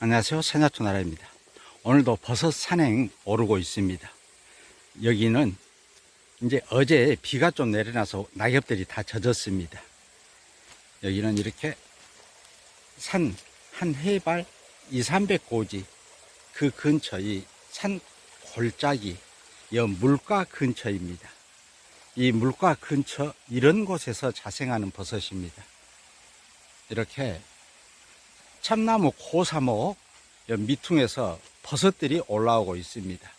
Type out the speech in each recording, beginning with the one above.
안녕하세요. 산야초나라입니다. 오늘도 버섯 산행 오르고 있습니다. 여기는 이제 어제 비가 좀 내려놔서 낙엽들이 다 젖었습니다. 여기는 이렇게 산 한 해발 200~300고지 그 근처 이 산 골짜기 여 물가 근처입니다. 이 물가 근처 이런 곳에서 자생하는 버섯입니다. 이렇게 참나무 고사목 밑둥에서 버섯들이 올라오고 있습니다.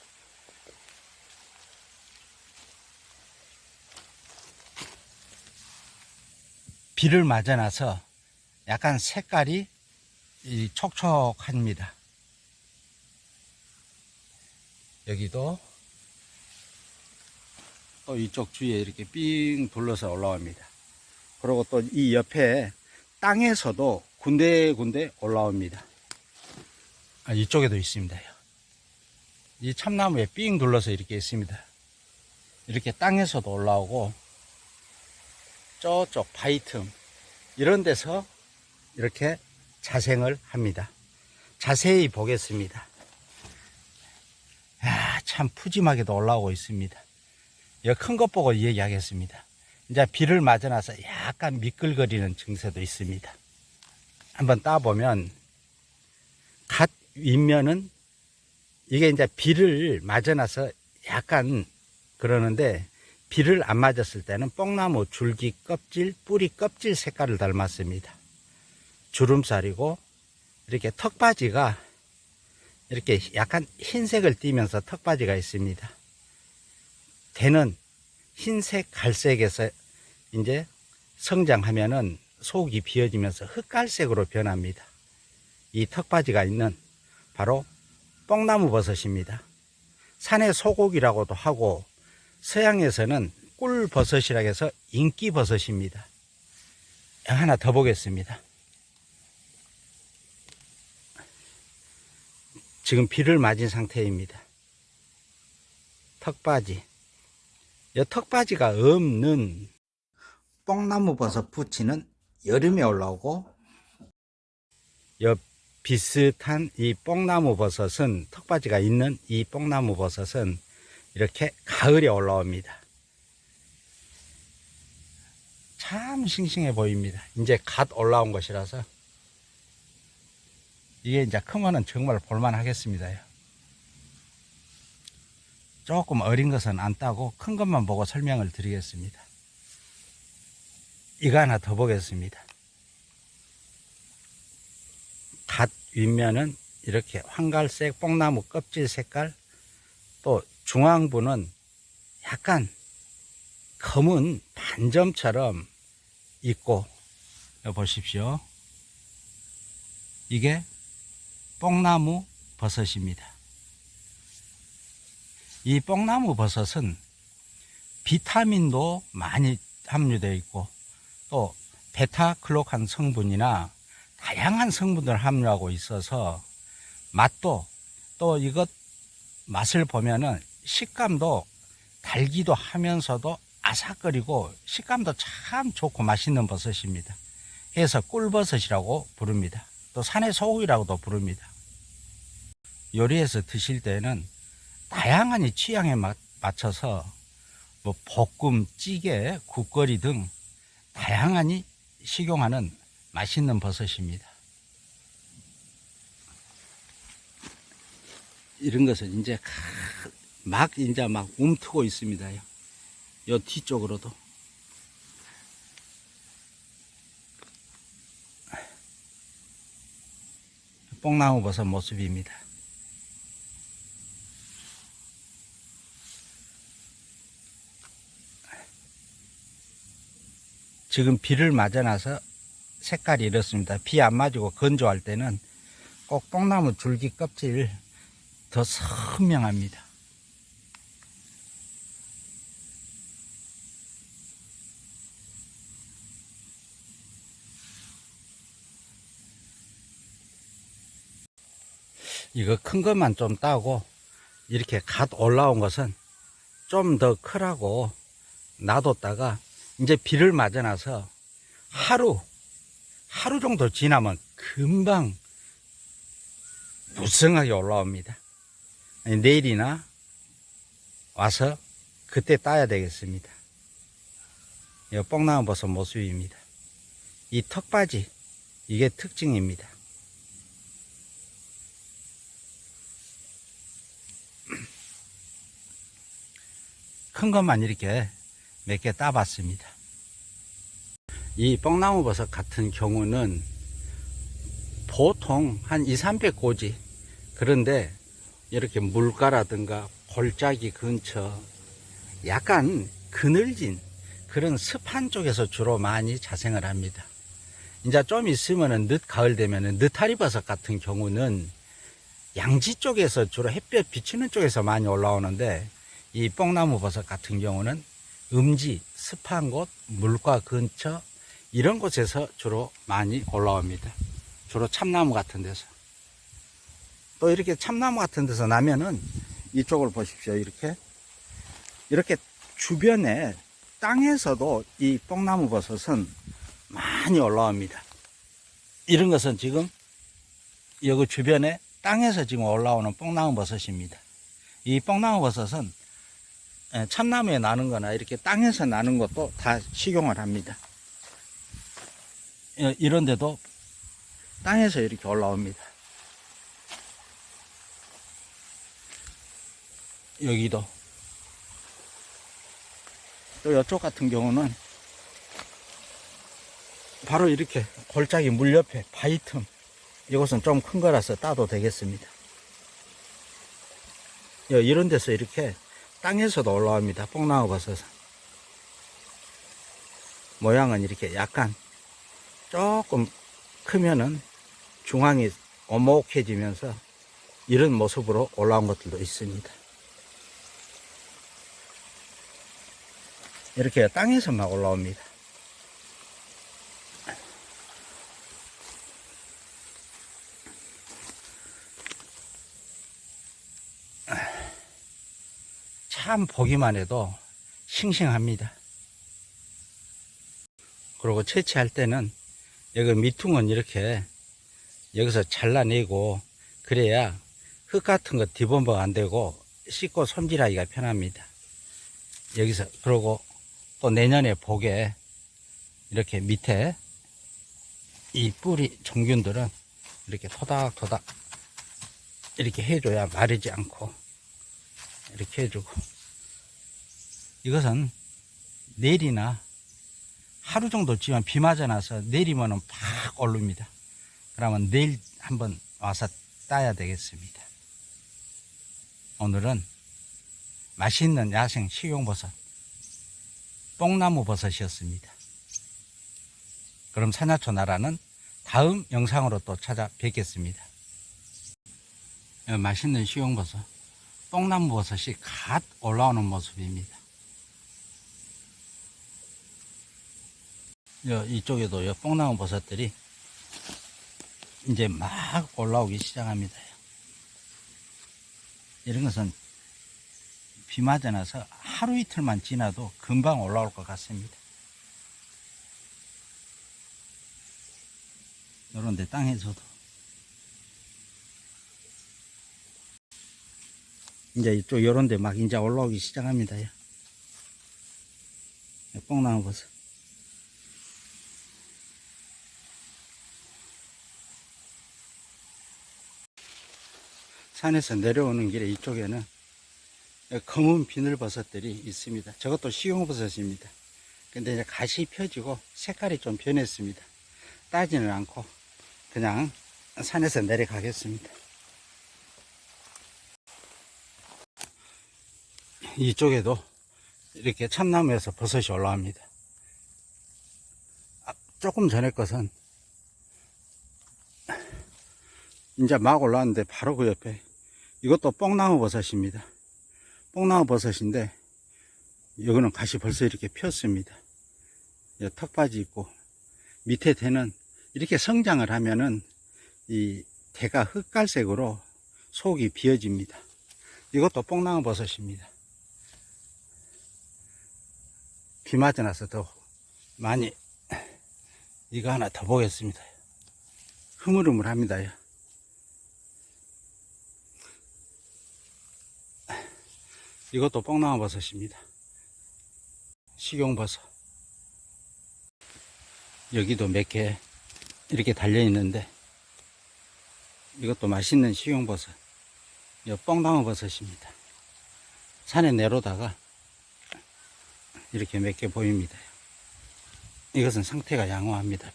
비를 맞아놔서 약간 색깔이 촉촉합니다. 여기도 또 이쪽 주위에 이렇게 삥 둘러서 올라옵니다. 그리고 또 이 옆에 땅에서도 군데군데 올라옵니다. 이쪽에도 있습니다. 이 참나무에 삥 둘러서 이렇게 있습니다. 이렇게 땅에서도 올라오고 저쪽 바위 틈 이런 데서 이렇게 자생을 합니다. 자세히 보겠습니다. 참 푸짐하게도 올라오고 있습니다. 이 큰 것 보고 얘기하겠습니다. 이제 비를 맞아놔서 약간 미끌거리는 증세도 있습니다. 한번 따보면 갓 윗면은 이게 이제 비를 맞아놔서 약간 그러는데 비를 안 맞았을 때는 뽕나무 줄기 껍질, 뿌리 껍질 색깔을 닮았습니다. 주름살이고 이렇게 턱받이가 이렇게 약간 흰색을 띠면서 턱받이가 있습니다. 대는 흰색, 갈색에서 이제 성장하면은 속이 비어지면서 흑갈색으로 변합니다. 이 턱받이가 있는 바로 뽕나무 버섯입니다. 산의 소고기라고도 하고 서양에서는 꿀버섯이라고 해서 인기버섯입니다. 하나 더 보겠습니다. 지금 비를 맞은 상태입니다. 턱받이. 이 턱받이가 없는 뽕나무 버섯 부치는 여름에 올라오고 이 비슷한 이 뽕나무 버섯은 턱받이가 있는 이 뽕나무 버섯은 이렇게 가을에 올라옵니다. 참 싱싱해 보입니다. 이제 갓 올라온 것이라서 이게 이제 크면은 정말 볼만 하겠습니다. 조금 어린 것은 안 따고 큰 것만 보고 설명을 드리겠습니다. 이거 하나 더 보겠습니다. 갓 윗면은 이렇게 황갈색 뽕나무 껍질 색깔, 또 중앙부는 약간 검은 반점처럼 있고, 보십시오. 이게 뽕나무 버섯입니다. 이 뽕나무 버섯은 비타민도 많이 함유되어 있고 또 베타클로칸 성분이나 다양한 성분을 함유하고 있어서 맛도 또 이것 맛을 보면은 식감도 달기도 하면서도 아삭거리고 식감도 참 좋고 맛있는 버섯입니다. 그래서 꿀버섯이라고 부릅니다. 또 산의 소고기라고도 부릅니다. 요리해서 드실 때는 다양한 이 취향에 맞춰서 뭐 볶음, 찌개, 국거리 등 다양하니 식용하는 맛있는 버섯입니다. 이런 것은 이제 막 움트고 있습니다. 요 뒤쪽으로도. 뽕나무 버섯 모습입니다. 지금 비를 맞아놔서 색깔이 이렇습니다. 비 안 맞고 건조할 때는 꼭 뽕나무 줄기 껍질 더 선명합니다. 이거 큰 것만 좀 따고 이렇게 갓 올라온 것은 좀 더 크라고 놔뒀다가 이제 비를 맞아놔서 하루 정도 지나면 금방 무성하게 올라옵니다. 내일이나 와서 그때 따야 되겠습니다. 이 뽕나무 버섯 모습입니다. 이 턱받이, 이게 특징입니다. 큰 것만 이렇게 몇 개 따봤습니다. 이 뽕나무 버섯 같은 경우는 보통 한 200~300고지, 그런데 이렇게 물가라든가 골짜기 근처 약간 그늘진 그런 습한 쪽에서 주로 많이 자생을 합니다. 이제 좀 있으면은 늦 가을 되면은 느타리 버섯 같은 경우는 양지 쪽에서 주로 햇볕 비치는 쪽에서 많이 올라오는데, 이 뽕나무 버섯 같은 경우는 음지, 습한 곳, 물가 근처 이런 곳에서 주로 많이 올라옵니다. 주로 참나무 같은 데서. 또 이렇게 참나무 같은 데서 나면은 이쪽을 보십시오. 이렇게 주변에 땅에서도 이 뽕나무 버섯은 많이 올라옵니다. 이런 것은 지금 여기 주변에 땅에서 지금 올라오는 뽕나무 버섯입니다. 이 뽕나무 버섯은 참나무에 나는 거나 이렇게 땅에서 나는 것도 다 식용을 합니다. 이런데도 땅에서 이렇게 올라옵니다. 여기도. 또 이쪽 같은 경우는 바로 이렇게 골짜기 물 옆에 바위 틈, 이것은 좀 큰 거라서 따도 되겠습니다. 이런 데서 이렇게 땅에서도 올라옵니다. 뽕나무 버섯은. 모양은 이렇게 약간 조금 크면은 중앙이 오목해지면서 이런 모습으로 올라온 것들도 있습니다. 이렇게 땅에서만 올라옵니다. 참 보기만 해도 싱싱합니다. 그리고 채취할 때는 여기 밑퉁은 이렇게 여기서 잘라내고, 그래야 흙 같은 거 뒤범벅 안 되고 씻고 손질하기가 편합니다. 여기서. 그리고 또 내년에 복에 이렇게 밑에 이 뿌리 종균들은 이렇게 토닥토닥 이렇게 해줘야 마르지 않고, 이렇게 해주고. 이것은 내일이나 하루 정도 지만 비 맞아 나서 내리면은 팍 오릅니다. 그러면 내일 한번 와서 따야 되겠습니다. 오늘은 맛있는 야생 식용버섯 뽕나무 버섯이었습니다. 그럼 산야초 나라는 다음 영상으로 또 찾아뵙겠습니다. 맛있는 식용버섯 뽕나무 버섯이 갓 올라오는 모습입니다. 이쪽에도 뽕나무 버섯들이 이제 막 올라오기 시작합니다. 이런 것은 비 맞아 나서 하루 이틀만 지나도 금방 올라올 것 같습니다. 요런데 땅에서도 이제 이쪽 요런데 막 이제 올라오기 시작합니다. 뽕나무 버섯. 산에서 내려오는 길에 이쪽에는 검은 비늘버섯들이 있습니다. 저것도 식용버섯입니다. 근데 이제 가시 펴지고 색깔이 좀 변했습니다. 따지는 않고 그냥 산에서 내려가겠습니다. 이쪽에도 이렇게 참나무에서 버섯이 올라옵니다. 조금 전에 것은 이제 막 올라왔는데 바로 그 옆에 이것도 뽕나무 버섯입니다. 뽕나무 버섯인데 여기는 가시 벌써 이렇게 폈습니다. 턱받이 있고 밑에 대는 이렇게 성장을 하면은 이 대가 흑갈색으로 속이 비어집니다. 이것도 뽕나무 버섯입니다. 비 맞아 나서 더 많이. 이거 하나 더 보겠습니다. 흐물흐물합니다. 이것도 뽕나무 버섯입니다. 식용버섯. 여기도 몇 개 이렇게 달려 있는데, 이것도 맛있는 식용버섯. 이 뽕나무 버섯입니다. 산에 내려다가 이렇게 몇 개 보입니다. 이것은 상태가 양호합니다.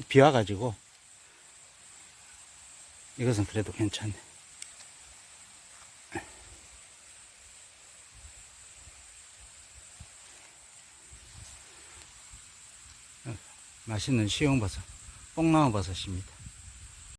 비 와가지고 이것은 그래도 괜찮네. 맛있는 식용버섯, 뽕나무 버섯입니다.